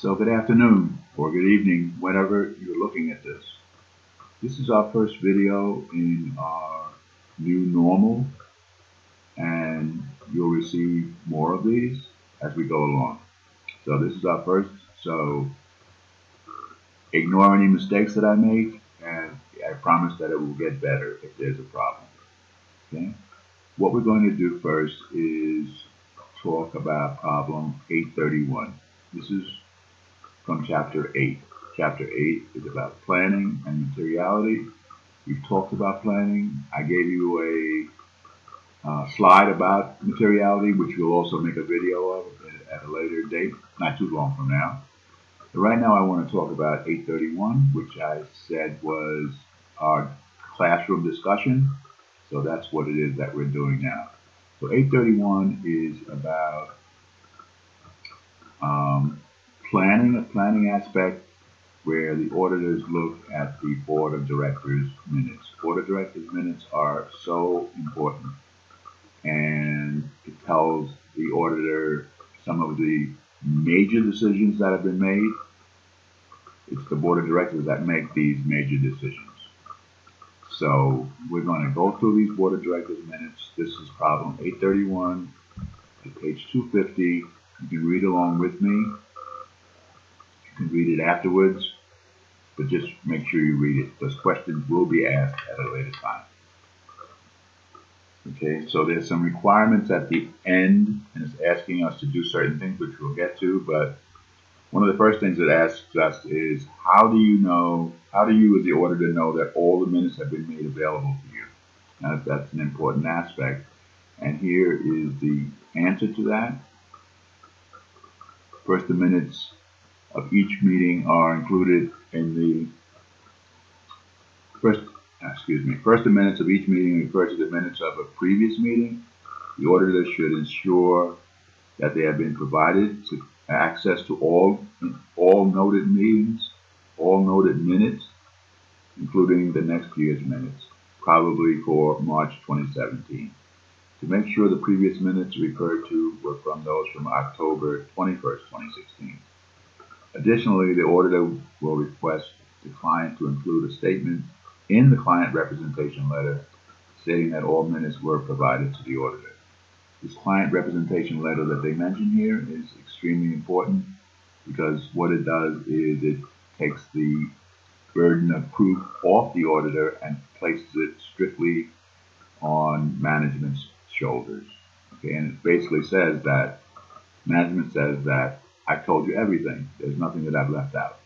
So good afternoon or good evening, whenever you're looking at this. This is our first video in our new normal, and you'll receive more of these as we go along. So this is our first, so ignore any mistakes that I make, and I promise that it will get better if there's a problem. Okay? What we're going to do first is talk about problem 831. This is from chapter 8. Chapter 8 is about planning and materiality. We've talked about planning. I gave you a slide about materiality, which we'll also make a video of at a later date, not too long from now. But right now I want to talk about 831, which I said was our classroom discussion. So that's what it is that we're doing now. So 831 is about a planning aspect where the auditors look at the board of directors minutes. Board of directors minutes are so important, and it tells the auditor some of the major decisions that have been made. It's the board of directors that make these major decisions. So we're going to go through these board of directors minutes. This is problem 831 at page 250. You can read along with me. You can read it afterwards, but just make sure you read it, because questions will be asked at a later time. Okay, so there's some requirements at the end, and it's asking us to do certain things, which we'll get to, but one of the first things it asks us is, how do you as the auditor know that all the minutes have been made available to you? Now, that's an important aspect, and here is the answer to that. First, the minutes of each meeting are included in the First, the minutes of each meeting refer to the minutes of a previous meeting. The auditor should ensure that they have been provided access to all noted meetings, all noted minutes, including the next year's minutes, probably for March 2017. To make sure the previous minutes referred to were from those from October 21st, 2016. Additionally, the auditor will request the client to include a statement in the client representation letter stating that all minutes were provided to the auditor. This client representation letter that they mention here is extremely important, because what it does is it takes the burden of proof off the auditor and places it strictly on management's shoulders. Okay, and it basically says that management says that I've told you everything. There's nothing that I've left out.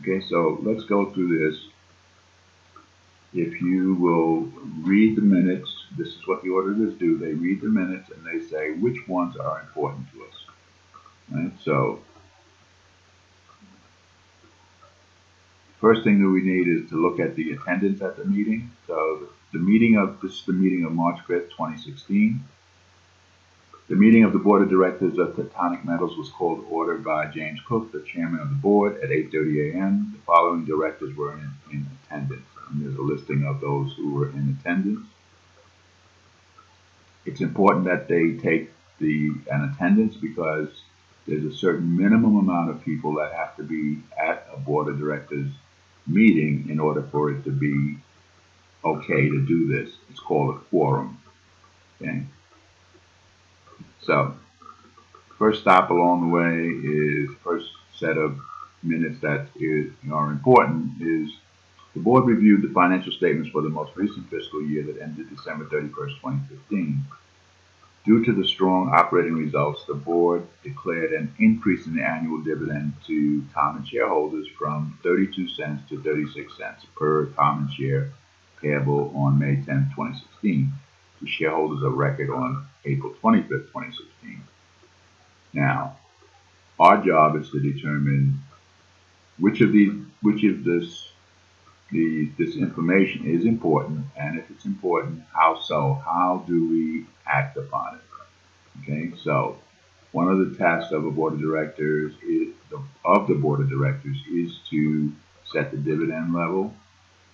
Okay, so let's go through this. If you will read the minutes, this is what the auditors do. They read the minutes and they say which ones are important to us. Right? So, first thing that we need is to look at the attendance at the meeting. So, this is the meeting of March 5th, 2016. The meeting of the Board of Directors of Tectonic Metals was called to order by James Cook, the chairman of the board, at 8:30 a.m. The following directors were in attendance, and there's a listing of those who were in attendance. It's important that they take an attendance, because there's a certain minimum amount of people that have to be at a Board of Directors meeting in order for it to be okay to do this. It's called a quorum. Okay? So, first stop along the way is, first set of minutes that are important is, the board reviewed the financial statements for the most recent fiscal year that ended December 31st, 2015. Due to the strong operating results, the board declared an increase in the annual dividend to common shareholders from 32 cents to 36 cents per common share, payable on May 10, 2016, to shareholders of record on April 25th, 2016. Now, our job is to determine which of this information is important, and if it's important, how so? How do we act upon it? Okay, so one of the tasks of the board of directors is to set the dividend level,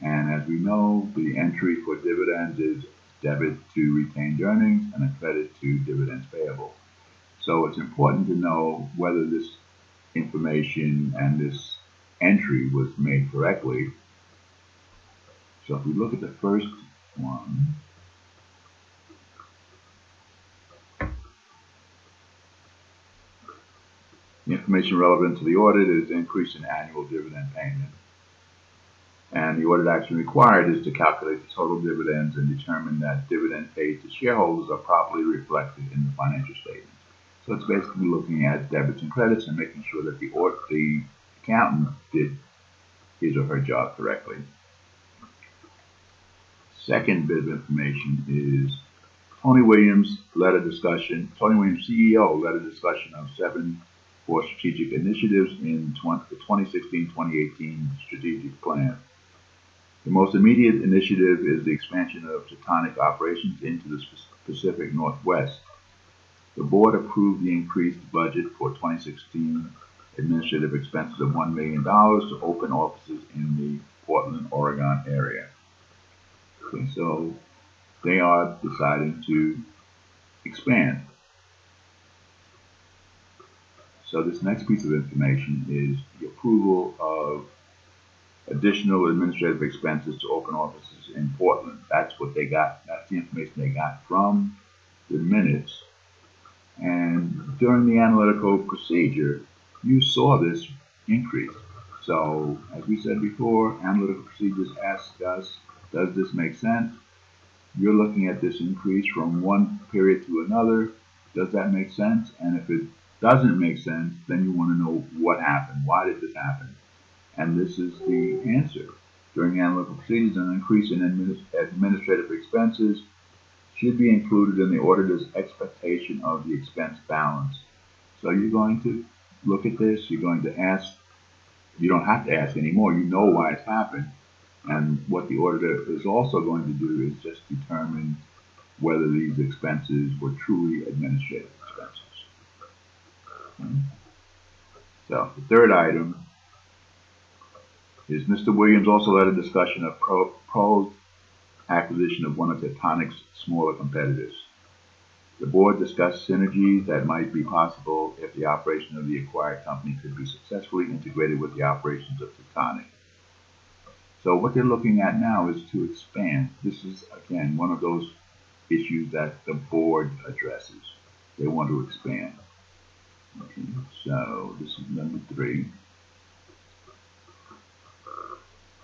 and as we know, the entry for dividends is debit to retained earnings and a credit to dividends payable. So it's important to know whether this information and this entry was made correctly. So if we look at the first one, the information relevant to the audit is the increase in annual dividend payment. And the audit action required is to calculate the total dividends and determine that dividend paid to shareholders are properly reflected in the financial statements. So it's basically looking at debits and credits and making sure that the accountant did his or her job correctly. Second bit of information is Tony Williams CEO led a discussion of 7 core strategic initiatives in the 2016-2018 strategic plan. The most immediate initiative is the expansion of Tectonic operations into the Pacific Northwest. The board approved the increased budget for 2016 administrative expenses of $1 million to open offices in the Portland, Oregon area. Okay, so they are deciding to expand. So this next piece of information is the approval of additional administrative expenses to open offices in Portland. That's what they got. That's the information they got from the minutes. And during the analytical procedure, you saw this increase. So, as we said before, analytical procedures ask us, does this make sense? You're looking at this increase from one period to another. Does that make sense? And if it doesn't make sense, then you want to know what happened. Why did this happen? And this is the answer. During analytical procedures, an increase in administrative expenses should be included in the auditor's expectation of the expense balance. So you're going to look at this, you're going to ask, you don't have to ask anymore, you know why it's happened. And what the auditor is also going to do is just determine whether these expenses were truly administrative expenses. Okay. So the third item is Mr. Williams also led a discussion of proposed acquisition of one of Tectonic's smaller competitors. The board discussed synergies that might be possible if the operation of the acquired company could be successfully integrated with the operations of Tectonic. So what they're looking at now is to expand. This is, again, one of those issues that the board addresses. They want to expand. Okay, so this is number 3.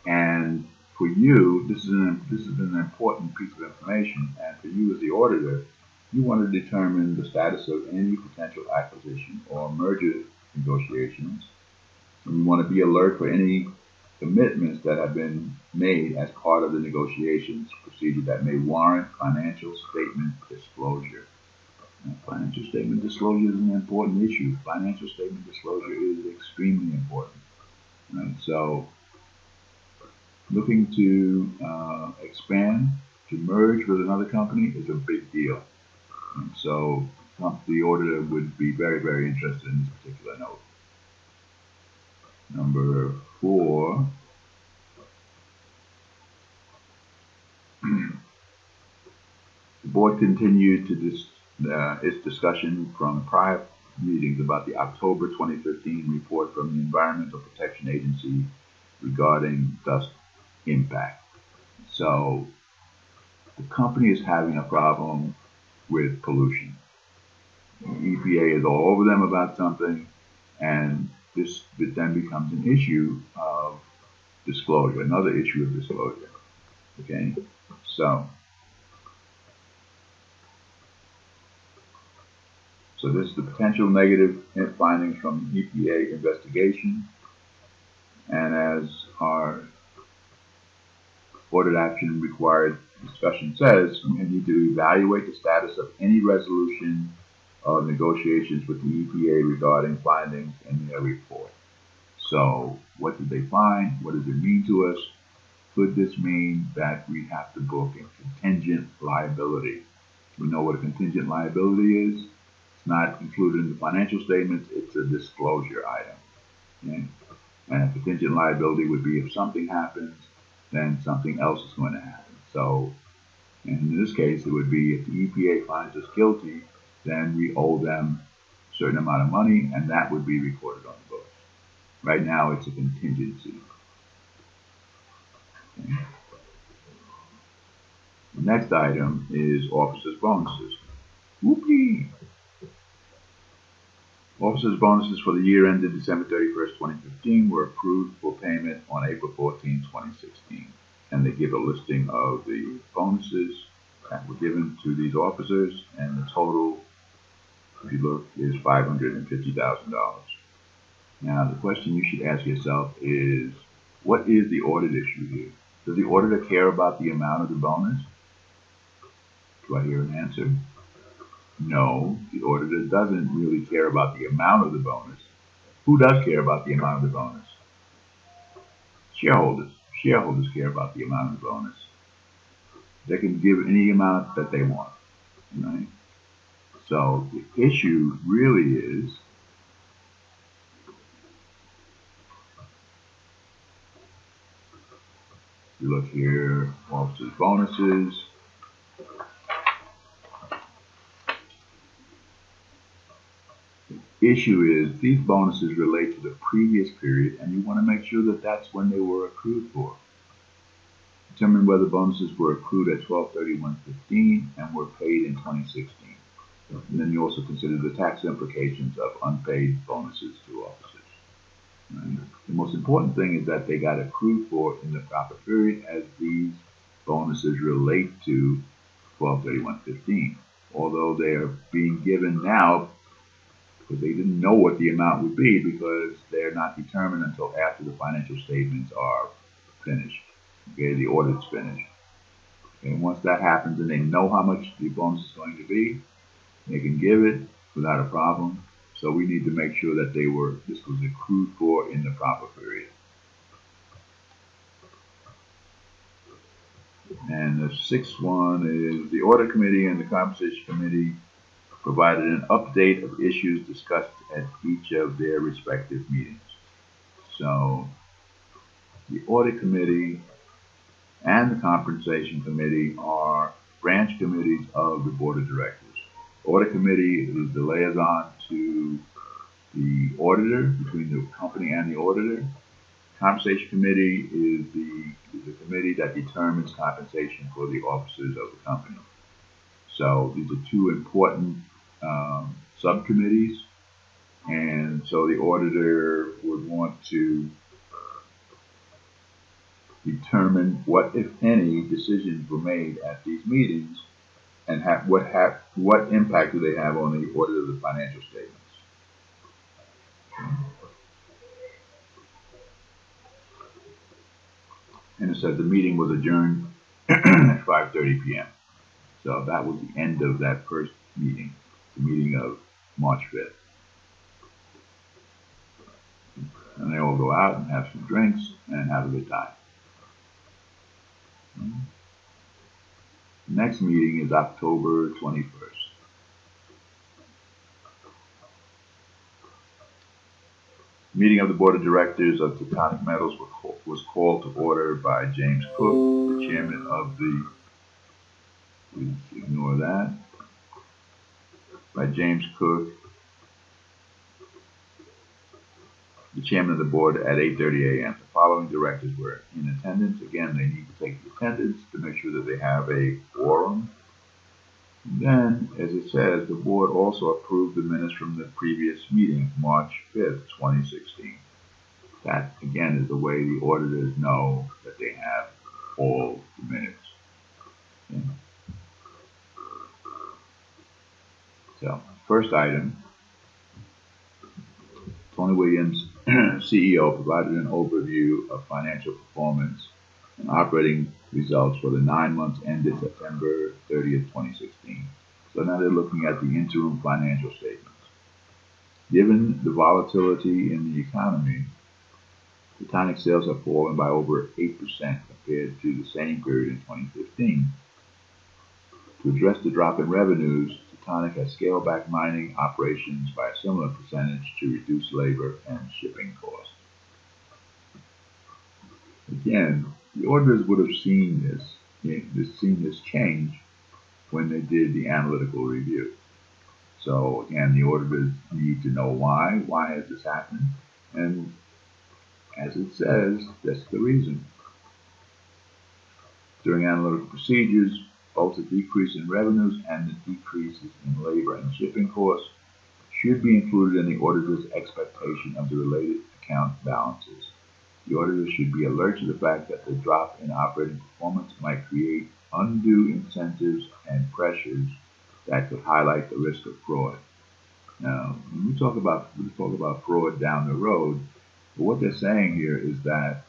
And for you, this is an important piece of information, and for you as the auditor, you want to determine the status of any potential acquisition or merger negotiations. And you want to be alert for any commitments that have been made as part of the negotiations procedure that may warrant financial statement disclosure. Now, financial statement disclosure is an important issue. Financial statement disclosure is extremely important. Right? So, looking to expand, to merge with another company is a big deal. And so the auditor would be very, very interested in this particular note. Number 4, the board continued to its discussion from prior meetings about the October 2015 report from the Environmental Protection Agency regarding dust impact. So the company is having a problem with pollution. The EPA is all over them about something, and this then becomes an issue of disclosure, another issue of disclosure. Okay, so this is the potential negative findings from the EPA investigation, and as our audit action required discussion says, we need to evaluate the status of any resolution of negotiations with the EPA regarding findings in their report. So, what did they find? What does it mean to us? Could this mean that we have to book a contingent liability? We know what a contingent liability is. It's not included in the financial statements. It's a disclosure item. Okay? And a contingent liability would be if something happens, then something else is going to happen. So, in this case, it would be if the EPA finds us guilty, then we owe them a certain amount of money, and that would be recorded on the books. Right now, it's a contingency. Okay. The next item is officers' bonuses. Whoopee! Officers' bonuses for the year ended December 31st, 2015 were approved for payment on April 14, 2016. And they give a listing of the bonuses that were given to these officers, and the total, if you look, is $550,000. Now, the question you should ask yourself is, what is the audit issue here? Does the auditor care about the amount of the bonus? Do I hear an answer? No, the auditor doesn't really care about the amount of the bonus. Who does care about the amount of the bonus? Shareholders. Shareholders care about the amount of the bonus. They can give any amount that they want, right? So the issue really is, you look here, officers' bonuses. The issue is these bonuses relate to the previous period, and you want to make sure that that's when they were accrued for. Determine whether bonuses were accrued at 12/31/15 and were paid in 2016. And then you also consider the tax implications of unpaid bonuses to officers. Right? The most important thing is that they got accrued for in the proper period, as these bonuses relate to 12/31/15. Although they are being given now because they didn't know what the amount would be, because they're not determined until after the financial statements are finished. Okay, the audit's finished. And once that happens and they know how much the bonus is going to be, they can give it without a problem. So we need to make sure that this was accrued for in the proper period. And the sixth one is the audit committee and the compensation committee provided an update of issues discussed at each of their respective meetings. So the audit committee and the compensation committee are branch committees of the board of directors. Audit committee is the liaison to the auditor, between the company and the auditor. Compensation committee is the committee that determines compensation for the officers of the company. So these are two important subcommittees, and so the auditor would want to determine what, if any, decisions were made at these meetings, and what impact do they have on the audit of the financial statements. And it said the meeting was adjourned at 5:30 p.m. So that was the end of that first meeting, the meeting of March 5th. And they all go out and have some drinks and have a good time. The next meeting is October 21st. The meeting of the Board of Directors of Tectonic Metals was called to order by James Cook, the chairman of the, please ignore that, by James Cook, the chairman of the board, at 8:30 a.m. The following directors were in attendance. Again, they need to take the attendance to make sure that they have a quorum. And then, as it says, the board also approved the minutes from the previous meeting, March 5th, 2016. That, again, is the way the auditors know that they have all the minutes. Okay. So, first item, Tony Williams, CEO, provided an overview of financial performance and operating results for the 9 months ended September 30th, 2016. So now they're looking at the interim financial statements. Given the volatility in the economy, Tectonic sales have fallen by over 8% compared to the same period in 2015. To address the drop in revenues, Tectonic has scaled back mining operations by a similar percentage to reduce labor and shipping costs. Again, the auditors would have seen this change when they did the analytical review. So again, the auditors need to know why has this happened, and As it says, that's the reason. During analytical procedures, both the decrease in revenues and the decreases in labor and shipping costs should be included in the auditor's expectation of the related account balances. The auditor should be alert to the fact that the drop in operating performance might create undue incentives and pressures that could highlight the risk of fraud. Now, when we talk about fraud down the road, what they're saying here is that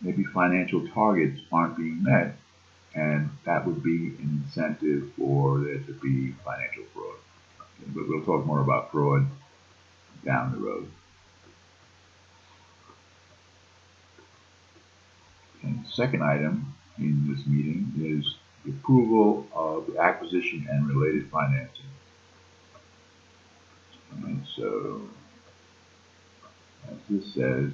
maybe financial targets aren't being met, and that would be an incentive for there to be financial fraud. Okay, but we'll talk more about fraud down the road. And the second item in this meeting is the approval of the acquisition and related financing. And so, as this says,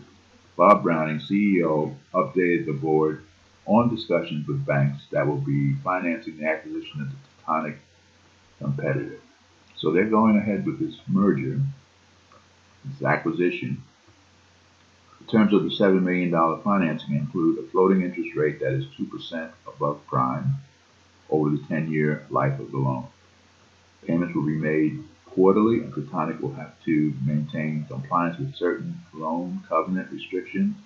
Bob Browning, CEO, updated the board on discussions with banks that will be financing the acquisition of the Tectonic competitor. So they're going ahead with this merger, this acquisition. The terms of the $7 million financing include a floating interest rate that is 2% above prime over the 10-year life of the loan. Payments will be made quarterly, and Tectonic will have to maintain compliance with certain loan covenant restrictions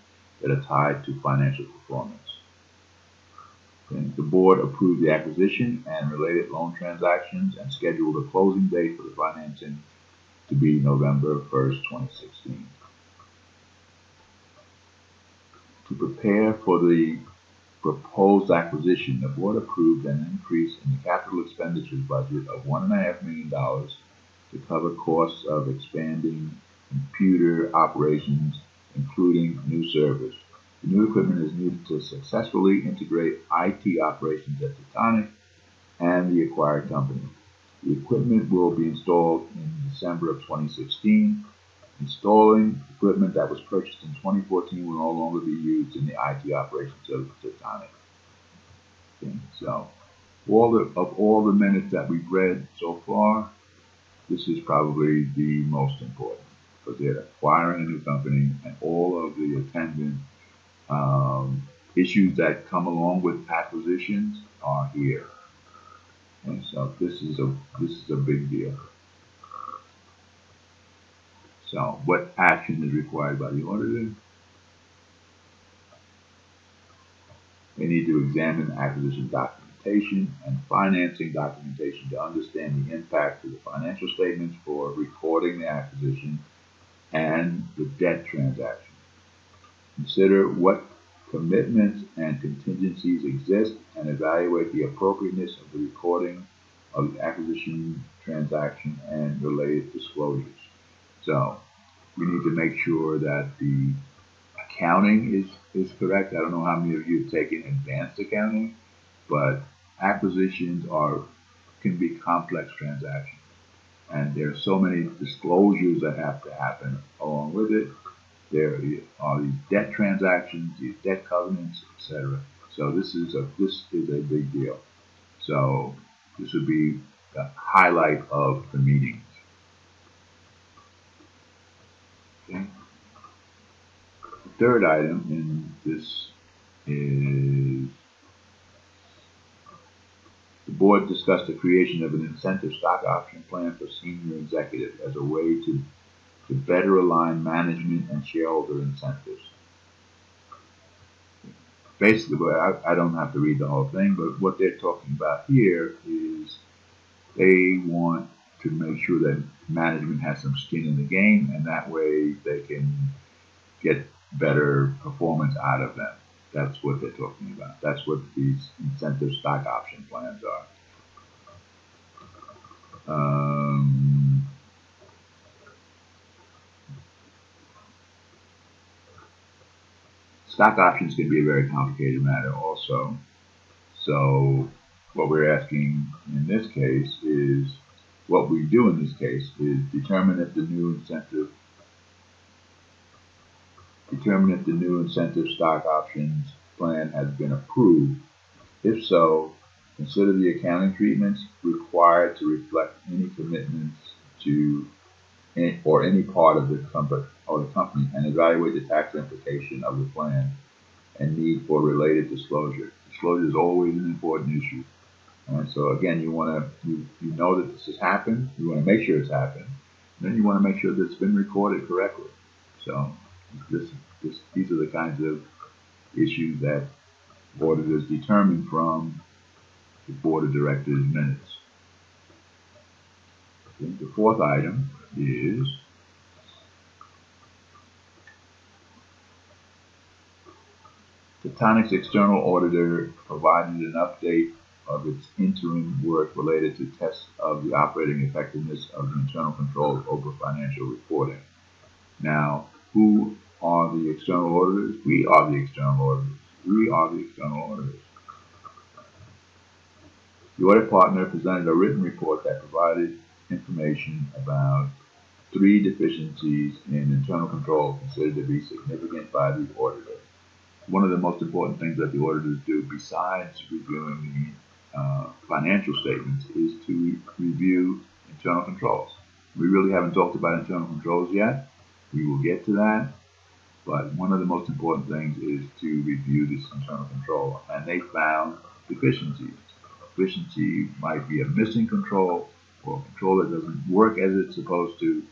that are tied to financial performance. And the board approved the acquisition and related loan transactions and scheduled a closing date for the financing to be November 1st, 2016. To prepare for the proposed acquisition, the board approved an increase in the capital expenditures budget of $1.5 million to cover costs of expanding computer operations, including new servers. The new equipment is needed to successfully integrate IT operations at Tectonic and the acquired company. The equipment will be installed in December of 2016. Installing equipment that was purchased in 2014 will no longer be used in the IT operations of Tectonic. Okay, so of all the minutes that we've read so far, this is probably the most important, because they're acquiring a new company and all of the attendant issues that come along with acquisitions are here. And so this is a big deal. So what action is required by the auditor? They need to examine acquisition documentation and financing documentation to understand the impact to the financial statements for recording the acquisition and the debt transaction. Consider what commitments and contingencies exist and evaluate the appropriateness of the recording of the acquisition transaction and related disclosures. So we need to make sure that the accounting is correct. I don't know how many of you have taken advanced accounting, but acquisitions can be complex transactions, and there are so many disclosures that have to happen along with it. There are these debt transactions, these debt covenants, etc. So this is a big deal. So this would be the highlight of the meetings. Okay. The third item in this is the board discussed the creation of an incentive stock option plan for senior executives as a way to better align management and shareholder incentives. Basically, I don't have to read the whole thing, but what they're talking about here is they want to make sure that management has some skin in the game, and that way they can get better performance out of them. That's what they're talking about. That's what these incentive stock option plans are. Stock options can be a very complicated matter also. So what we're asking in this case is, what we do in this case is determine if the new incentive stock options plan has been approved. If so, consider the accounting treatments required to reflect any commitments to or any part of the company and evaluate the tax implication of the plan and need for related disclosure. Disclosure is always an important issue. And so again, you know that this has happened. You want to make sure it's happened. Then you want to make sure that it's been recorded correctly. So these are the kinds of issues that auditors determine from the board of directors minutes. Okay, the fourth item is Tectonic's external auditor provided an update of its interim work related to tests of the operating effectiveness of the internal controls over financial reporting. Now, who are the external auditors? We are the external auditors. We are the external auditors. The audit partner presented a written report that provided information about 3 deficiencies in internal control considered to be significant by the auditor. One of the most important things that the auditors do, besides reviewing the financial statements, is to review internal controls. We really haven't talked about internal controls yet. We will get to that. But one of the most important things is to review this internal control. And they found deficiencies. Deficiency might be a missing control or a control that doesn't work as it's supposed to,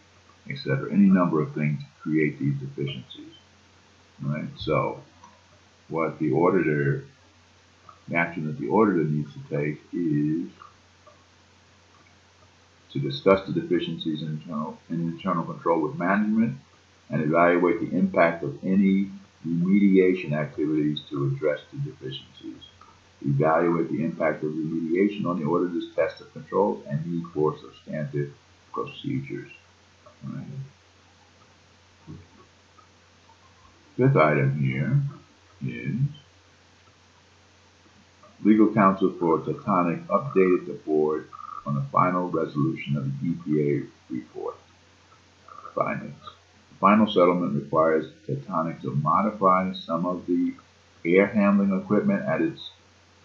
etc. Any number of things create these deficiencies. Right? So what the action that the auditor needs to take is to discuss the deficiencies in internal control with management and evaluate the impact of any remediation activities to address the deficiencies. Evaluate the impact of remediation on the auditor's test of controls and need for substantive procedures. Right. Fifth item here is legal counsel for Tectonic updated the board on the final resolution of the EPA report findings. The final settlement requires Tectonic to modify some of the air handling equipment at its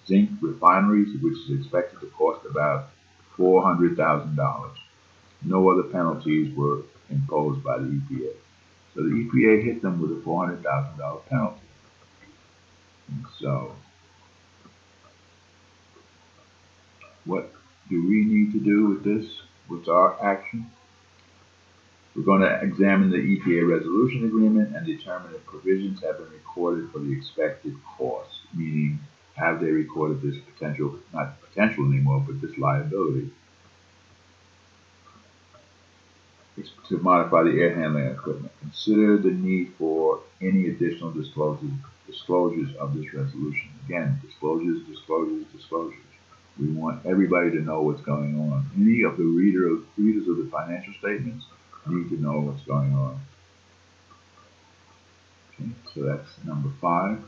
zinc refineries, which is expected to cost about $400,000. No other penalties were imposed by the EPA. So the EPA hit them with a $400,000 penalty. And so what do we need to do with this? What's our action? We're going to examine the EPA resolution agreement and determine if provisions have been recorded for the expected costs, meaning have they recorded this potential, not potential anymore, but this liability to modify the air handling equipment. Consider the need for any additional disclosures of this resolution. Again, disclosures. We want everybody to know what's going on. Any of the readers of the financial statements need to know what's going on. Okay, so that's number 5.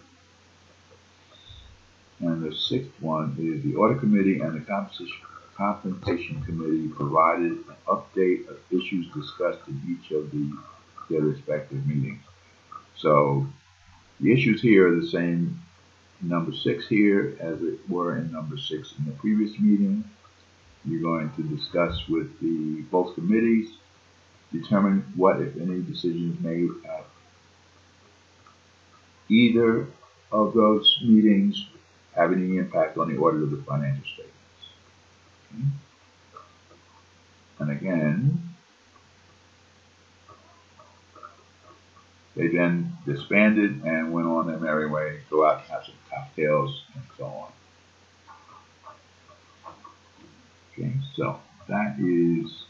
And the 6th one is the Audit Committee and the Compensation Committee provided an update of issues discussed in each of their respective meetings. So the issues here are the same in number 6 here as it were in number 6 in the previous meeting. You're going to discuss with both committees, determine what, if any, decisions made at either of those meetings have any impact on the audit of the financial statements. Okay. And again, they then disbanded and went on their merry way, go out and have some cocktails and so on. Okay, so that is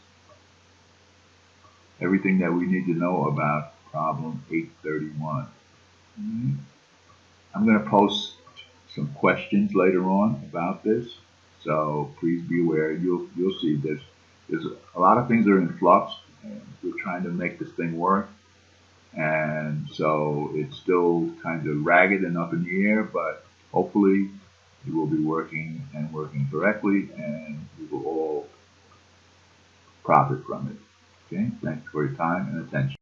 everything that we need to know about problem 831. I'm going to post some questions later on about this, so please be aware. You'll see there's a lot of things that are in flux, and we're trying to make this thing work, and so it's still kind of ragged and up in the air, but hopefully it will be working correctly, and we will all profit from it. Okay, thanks for your time and attention.